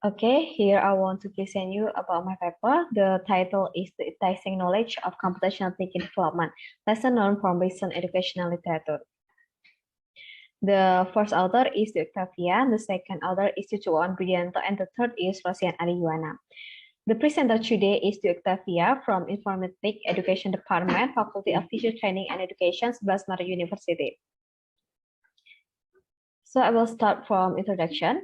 Okay, here I want to present you about my paper. The title is The Enticing Knowledge of Computational Thinking Development, lesson learned from recent educational literature. The first author is Dwi Oktavia, the second author is Cucuan Brianto, and the third is Rosian Ariwana. The presenter today is Dwi Oktavia from Informatics Education Department, Faculty of Teacher Training and Education, Basmar University. So I will start from introduction.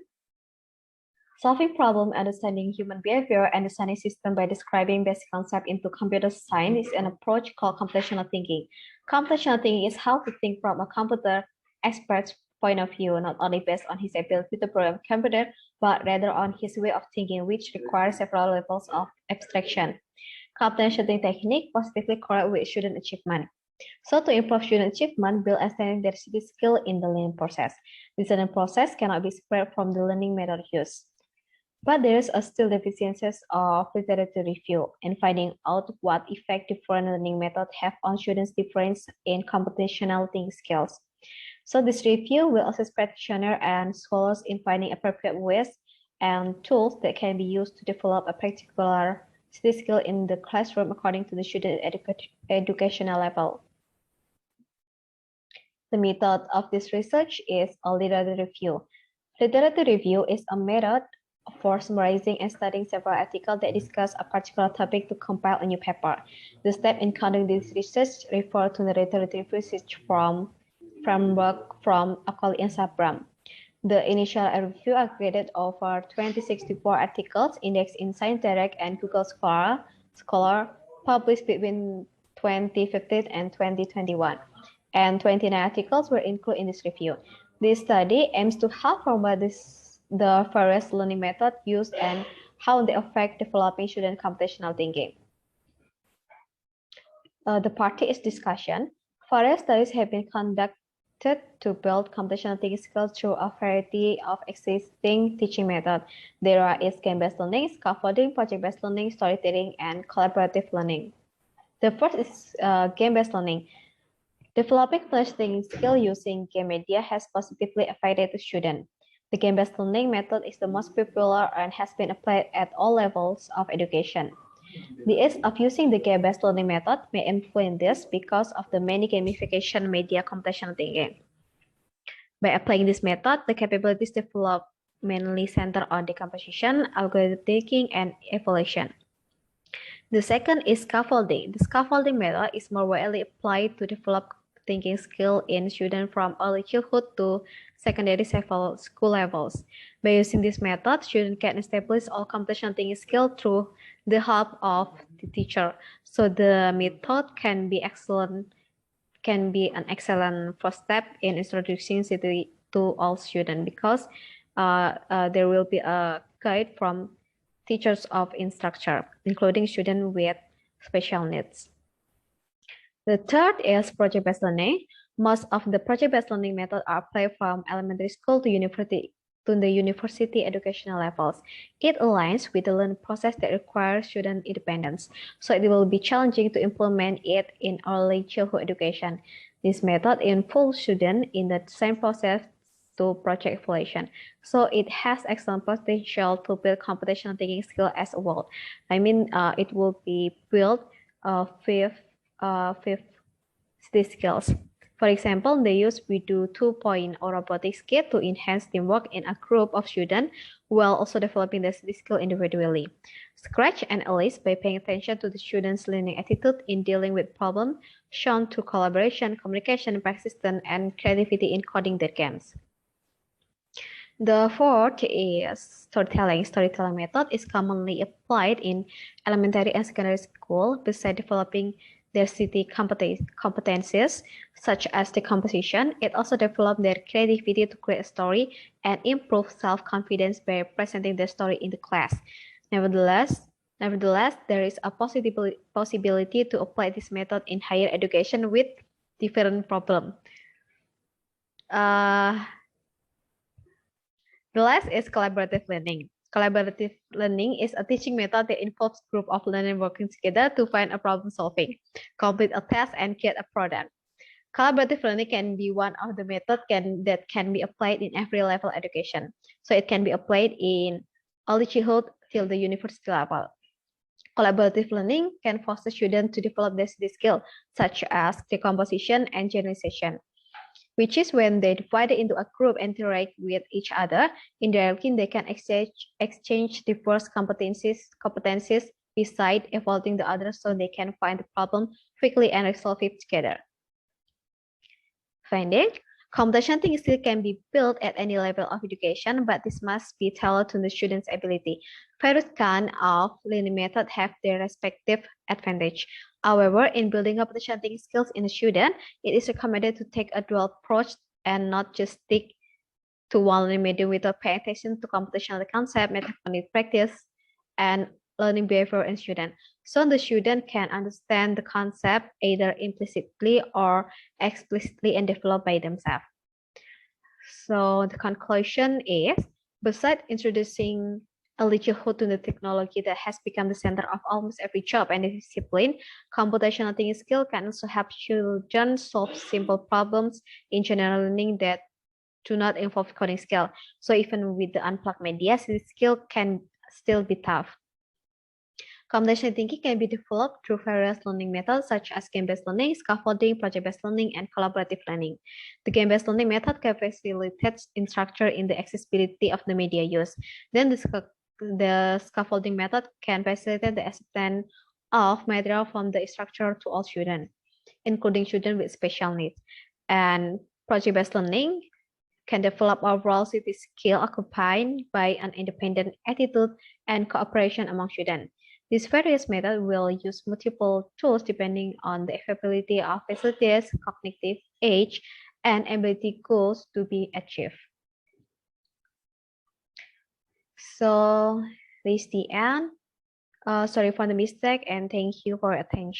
Solving problem, understanding human behavior, and designing system by describing basic concept into computer science is an approach called computational thinking. Computational thinking is how to think from a computer expert's point of view, not only based on his ability to program computer, but rather on his way of thinking, which requires several levels of abstraction. Computational thinking technique positively correlate with student achievement. So to improve student achievement, build understanding their skill in the learning process. This learning process cannot be separate from the learning method used. But there is still deficiencies of literature review in finding out what effect different learning methods have on students' difference in computational thinking skills. So this review will assist practitioners and scholars in finding appropriate ways and tools that can be used to develop a particular skill in the classroom according to the student educational level. The method of this research is a literature review. Literature review is a method for summarizing and studying several articles that discuss a particular topic to compile a new paper. The step in conducting this research refer to the literature research framework from Akoli and Sabram. The initial review aggregated over 2064 articles indexed in ScienceDirect and Google Scholar published between 2015 and 2021, and 29 articles were included in this review. This study aims to help formulate the various learning methods used and how they affect developing student computational thinking. The party is discussion. Various studies have been conducted to build computational thinking skills through a variety of existing teaching methods. There are game-based learning, scaffolding, project-based learning, storytelling, and collaborative learning. The first is game-based learning. Developing thinking skill using game media has positively affected the student. The game-based learning method is the most popular and has been applied at all levels of education. The ease of using the game-based learning method may influence this because of the many gamification media computational thinking. By applying this method, the capabilities developed mainly center on decomposition, algorithm thinking, and evaluation. The second is scaffolding. The scaffolding method is more widely applied to develop thinking skill in students from early childhood to secondary school levels. By using this method, students can establish all computational thinking skills through the help of the teacher. So the method can be an excellent first step in introducing it to all students because there will be a guide from teachers of instructor, including students with special needs. The third is project-based learning. Most of the project-based learning methods are applied from elementary school to the university educational levels. It aligns with the learning process that requires student independence, so it will be challenging to implement it in early childhood education. This method involves students in the same process to project evaluation, so it has excellent potential to build computational thinking skill as well. I mean, it will be built fifth skills. For example, they use Vidu 2.0 robotics kit to enhance teamwork in a group of students while also developing the skill individually. Scratch and Alice by paying attention to the students' learning attitude in dealing with problems shown through collaboration, communication, persistence, and creativity in coding their games. The fourth is storytelling. Storytelling method is commonly applied in elementary and secondary school besides developing their city competencies, such as the composition. It also develops their creativity to create a story and improve self-confidence by presenting the story in the class. Nevertheless, there is a possibility to apply this method in higher education with different problems. The last is collaborative learning. Collaborative learning is a teaching method that involves a group of learners working together to find a problem solving, complete a task, and create a product. Collaborative learning can be one of the methods that can be applied in every level of education. So it can be applied in early childhood till the university level. Collaborative learning can foster students to develop their skills, such as decomposition and generalization, which is when they divide into a group and interact with each other. Indirectly, they can exchange diverse competencies beside evolving the others so they can find the problem quickly and resolve it together. Finding, computational thinking skill can be built at any level of education, but this must be tailored to the student's ability. Various kinds of learning methods have their respective advantage. However, in building computational thinking skills in a student, it is recommended to take a dual approach and not just stick to one learning medium without paying attention to computational concept, metacognitive practice, and learning behavior in student. So the student can understand the concept either implicitly or explicitly and develop by themselves. So the conclusion is, besides introducing early childhood to the technology that has become the center of almost every job and discipline, computational thinking skill can also help children solve simple problems in general learning that do not involve coding skill. So even with the unplugged media, this skill can still be tough. Computational thinking can be developed through various learning methods such as game-based learning, scaffolding, project-based learning, and collaborative learning. The game-based learning method can facilitate instructor in the accessibility of the media used. Then the scaffolding method can facilitate the acceptance of material from the instructor to all students, including children with special needs. And project-based learning can develop overall city skill accompanied by an independent attitude and cooperation among students. These various methods will use multiple tools depending on the availability of facilities, cognitive age, and ability goals to be achieved. So this is the end. Sorry for the mistake and thank you for your attention.